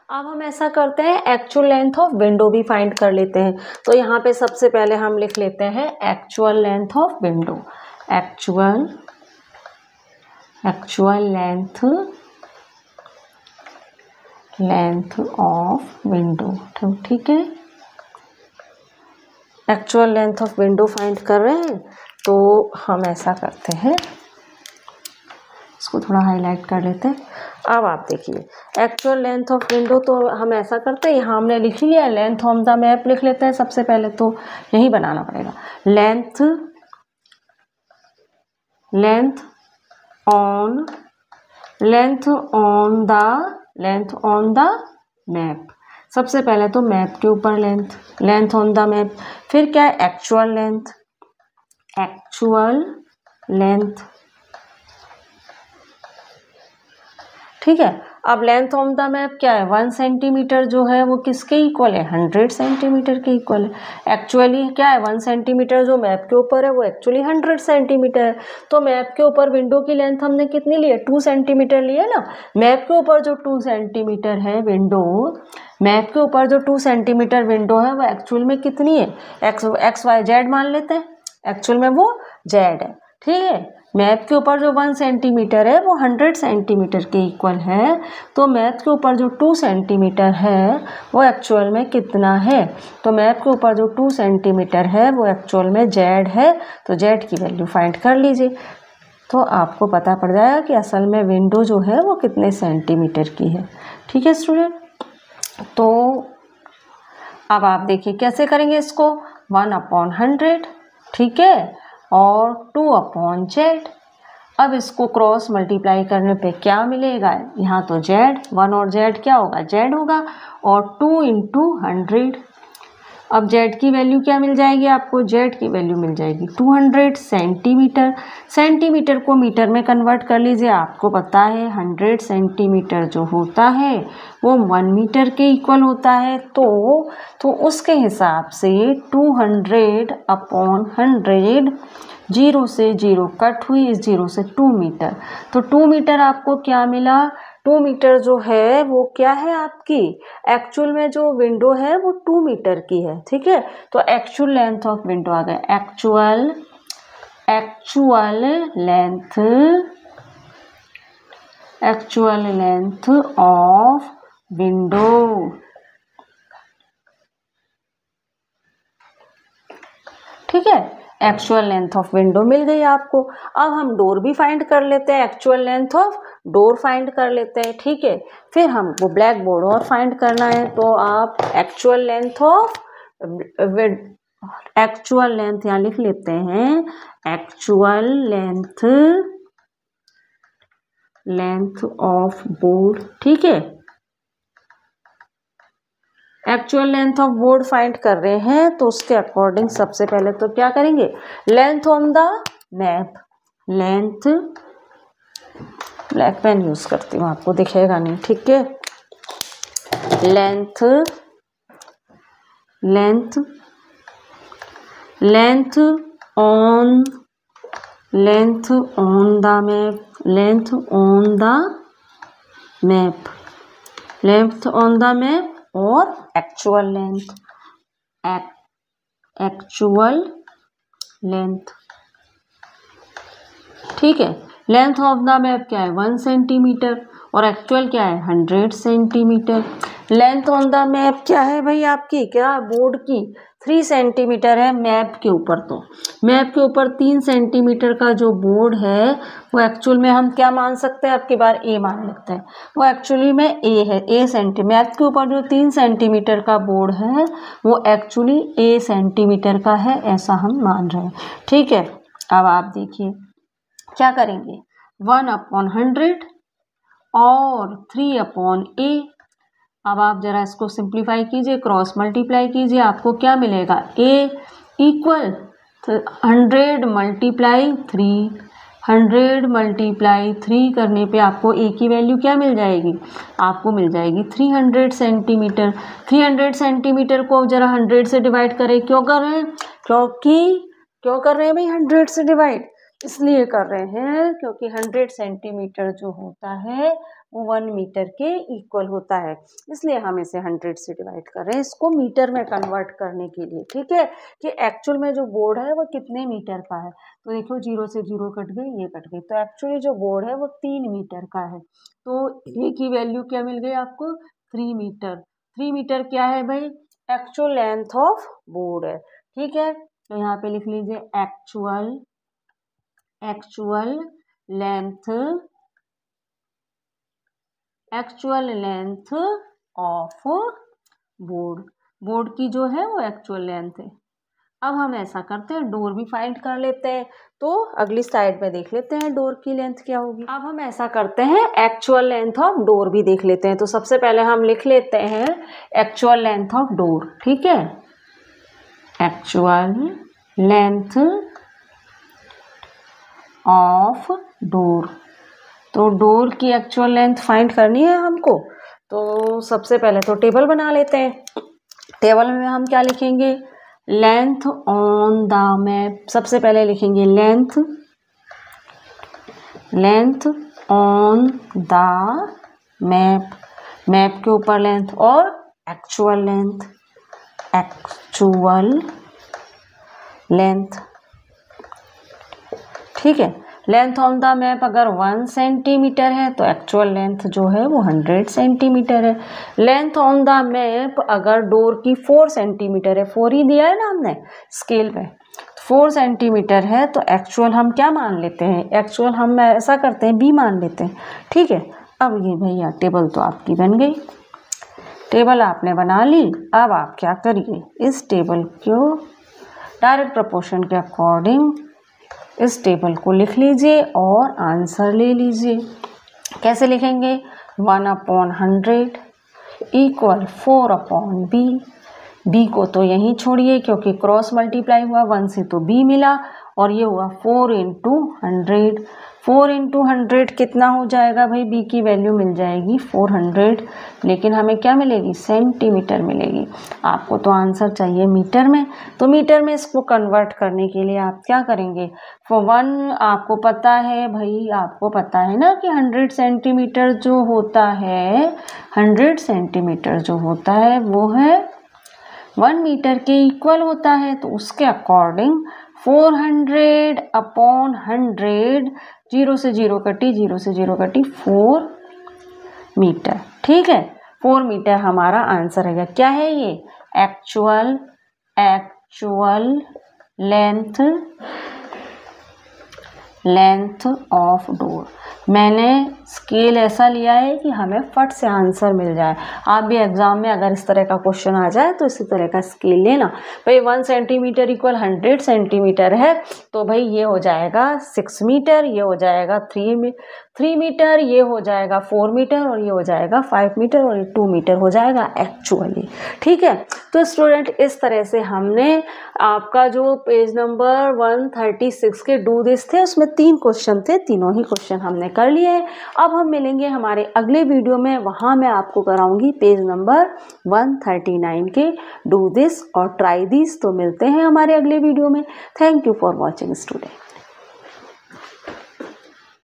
अब हम ऐसा करते हैं, एक्चुअल लेंथ ऑफ विंडो भी फाइंड कर लेते हैं। तो यहाँ पे सबसे पहले हम लिख लेते हैं actual length of window, actual length of window. ठीक है, actual length of window find कर रहे हैं, तो हम ऐसा करते हैं, इसको थोड़ा हाईलाइट कर लेते हैं। अब आप देखिए एक्चुअल लेंथ ऑफ विंडो, तो हम ऐसा करते हैं, यहाँ हमने लिख लिया, लेंथ ऑन द मैप लिख लेते हैं सबसे पहले, तो यही बनाना पड़ेगा, लेंथ ऑन द मैप। सबसे पहले तो मैप के ऊपर लेंथ ऑन द मैप, फिर क्या है एक्चुअल लेंथ। ठीक है, अब लेंथ ऑन द मैप क्या है, 1 सेंटीमीटर जो है वो किसके इक्वल है, 100 सेंटीमीटर के इक्वल है। एक्चुअली क्या है, 1 सेंटीमीटर जो मैप के ऊपर है वो एक्चुअली 100 सेंटीमीटर है। तो मैप के ऊपर विंडो की लेंथ हमने कितनी ली है, 2 सेंटीमीटर ली है ना। मैप के ऊपर जो 2 सेंटीमीटर है विंडो, मैप के ऊपर जो 2 सेंटीमीटर विंडो है वो एक्चुअल में कितनी है, एक्स वाई जेड मान लेते हैं, एक्चुअल में वो जेड है। ठीक है, मैप के ऊपर जो 1 सेंटीमीटर है वो 100 सेंटीमीटर के इक्वल है। तो मैप के ऊपर जो 2 सेंटीमीटर है वो एक्चुअल में कितना है, तो मैप के ऊपर जो 2 सेंटीमीटर है वो एक्चुअल में जेड है। तो जेड की वैल्यू फाइंड कर लीजिए, तो आपको पता पड़ जाएगा कि असल में विंडो जो है वो कितने सेंटीमीटर की है। ठीक है स्टूडेंट, तो अब आप देखिए कैसे करेंगे इसको, 1/100, ठीक है, और 2/z। अब इसको क्रॉस मल्टीप्लाई करने पे क्या मिलेगा, यहाँ तो z, 1 और z क्या होगा, z होगा, और 2 × 100। अब z की वैल्यू क्या मिल जाएगी आपको, z की वैल्यू मिल जाएगी 200 सेंटीमीटर। सेंटीमीटर को मीटर में कन्वर्ट कर लीजिए, आपको पता है 100 सेंटीमीटर जो होता है वो 1 मीटर के इक्वल होता है। तो उसके हिसाब से 200/100, 0 से 0 कट हुई, इस 0 से 2 मीटर। तो 2 मीटर आपको क्या मिला, 2 मीटर जो है वो क्या है आपकी, एक्चुअल में जो विंडो है वो 2 मीटर की है। ठीक है, तो एक्चुअल लेंथ ऑफ विंडो आ गया, एक्चुअल लेंथ ऑफ विंडो। ठीक है, एक्चुअल लेंथ ऑफ विंडो मिल गई आपको। अब हम डोर भी फाइंड कर लेते हैं, actual length of door find कर लेते हैं। ठीक है, फिर हमको ब्लैक बोर्ड और फाइंड करना है, तो आप एक्चुअल लेंथ यहाँ लिख लेते हैं, एक्चुअल लेंथ ऑफ बोर्ड। ठीक है, actual length of board find कर रहे हैं, तो उसके अकॉर्डिंग सबसे पहले तो क्या करेंगे, length on the map, black pen use करती हूँ, आपको दिखेगा नहीं। ठीक है, length length on the map, length on the map और एक्चुअल लेंथ, ठीक है। लेंथ ऑफ द मैप क्या है 1 सेंटीमीटर और एक्चुअल क्या है 100 centimetre. Length on the map क्या है भाई आपकी, क्या बोर्ड की 3 सेंटीमीटर है मैप के ऊपर, तो मैप के ऊपर 3 सेंटीमीटर का जो बोर्ड है वो एक्चुअल में हम क्या मान सकते हैं, आपकी बार ए मान लेते हैं, वो एक्चुअली में ए है, ए सेंटीमीटर। मैप के ऊपर जो 3 सेंटीमीटर का बोर्ड है वो एक्चुअली ए सेंटीमीटर का है, ऐसा हम मान रहे हैं, ठीक है। अब आप देखिए क्या करेंगे, 1/100 और 3/a। अब आप जरा इसको सिंप्लीफाई कीजिए, क्रॉस मल्टीप्लाई कीजिए, आपको क्या मिलेगा, a इक्वल 100 मल्टीप्लाई 3 करने पे आपको a की वैल्यू क्या मिल जाएगी, आपको मिल जाएगी 300 सेंटीमीटर। 300 सेंटीमीटर को जरा 100 से डिवाइड करें, क्यों कर रहे हैं, क्यों कर रहे हैं भाई 100 से डिवाइड, इसलिए कर रहे हैं क्योंकि 100 सेंटीमीटर जो होता है वो 1 मीटर के इक्वल होता है, इसलिए हम इसे 100 से डिवाइड कर रहे हैं, इसको मीटर में कन्वर्ट करने के लिए, ठीक है, कि एक्चुअल में जो बोर्ड है वो कितने मीटर का है। तो देखो 0 से 0 कट गई, ये कट गई, तो एक्चुअली जो बोर्ड है वो 3 मीटर का है। तो ए की वैल्यू क्या मिल गई आपको 3 मीटर। 3 मीटर क्या है भाई, एक्चुअल लेंथ ऑफ बोर्ड है, ठीक है। तो यहाँ पे लिख लीजिए एक्चुअल लेंथ ऑफ बोर्ड की जो है वो एक्चुअल लेंथ है। अब हम ऐसा करते हैं, डोर भी फाइंड कर लेते हैं, तो अगली साइड में देख लेते हैं डोर की लेंथ क्या होगी। अब हम ऐसा करते हैं, एक्चुअल लेंथ ऑफ डोर भी देख लेते हैं, तो सबसे पहले हम लिख लेते हैं एक्चुअल लेंथ ऑफ डोर, ठीक है, एक्चुअल लेंथ ऑफ डोर। तो डोर की एक्चुअल लेंथ फाइंड करनी है हमको, तो सबसे पहले तो टेबल बना लेते हैं। टेबल में हम क्या लिखेंगे, लेंथ ऑन द मैप, सबसे पहले लिखेंगे लेंथ ऑन द मैप के ऊपर लेंथ और एक्चुअल लेंथ, ठीक है। लेंथ ऑन द मैप अगर 1 सेंटीमीटर है तो एक्चुअल लेंथ जो है वो 100 सेंटीमीटर है। लेंथ ऑन द मैप अगर डोर की 4 सेंटीमीटर है, 4 ही दिया है ना हमने स्केल पे, 4 सेंटीमीटर है, तो एक्चुअल हम क्या मान लेते हैं, एक्चुअल हम ऐसा करते हैं b मान लेते हैं, ठीक है। अब ये भैया टेबल तो आपकी बन गई, टेबल आपने बना ली। अब आप क्या करिए, इस टेबल को डायरेक्ट प्रोपोर्शन के अकॉर्डिंग इस टेबल को लिख लीजिए और आंसर ले लीजिए। कैसे लिखेंगे, 1/100 इक्वल 4/b। b को तो यहीं छोड़िए क्योंकि क्रॉस मल्टीप्लाई हुआ, 1 से तो b मिला, और ये हुआ 4 × 100। 4 × 100 कितना हो जाएगा भाई, b की वैल्यू मिल जाएगी 400, लेकिन हमें क्या मिलेगी, सेंटीमीटर मिलेगी। आपको तो आंसर चाहिए मीटर में, तो मीटर में इसको कन्वर्ट करने के लिए आप क्या करेंगे, फॉर 1 आपको पता है भाई, आपको पता है ना कि 100 सेंटीमीटर जो होता है, 100 सेंटीमीटर जो होता है वो है 1 मीटर के इक्वल होता है, तो उसके अकॉर्डिंग 400/100, 0 से 0 कटी, 0 से 0 कटी, 4 मीटर, ठीक है। 4 मीटर हमारा आंसर है। क्या है ये, एक्चुअल लेंथ ऑफ डोर। मैंने स्केल ऐसा लिया है कि हमें फट से आंसर मिल जाए। आप भी एग्जाम में अगर इस तरह का क्वेश्चन आ जाए तो इसी तरह का स्केल लेना। भाई 1 सेंटीमीटर इक्वल 100 सेंटीमीटर है, तो भाई ये हो जाएगा 6 मीटर, ये हो जाएगा 3 मीटर, ये हो जाएगा 4 मीटर, और ये हो जाएगा 5 मीटर, और ये 2 मीटर हो जाएगा एक्चुअली, ठीक है। तो स्टूडेंट इस तरह से हमने आपका जो पेज नंबर 136 के डू दिस थे उसमें 3 क्वेश्चन थे, तीनों ही क्वेश्चन हमने कर लिए हैं। अब हम मिलेंगे हमारे अगले वीडियो में, वहाँ मैं आपको कराऊंगी पेज नंबर 139 के डू दिस और ट्राई दिस। तो मिलते हैं हमारे अगले वीडियो में। Thank you for watching student.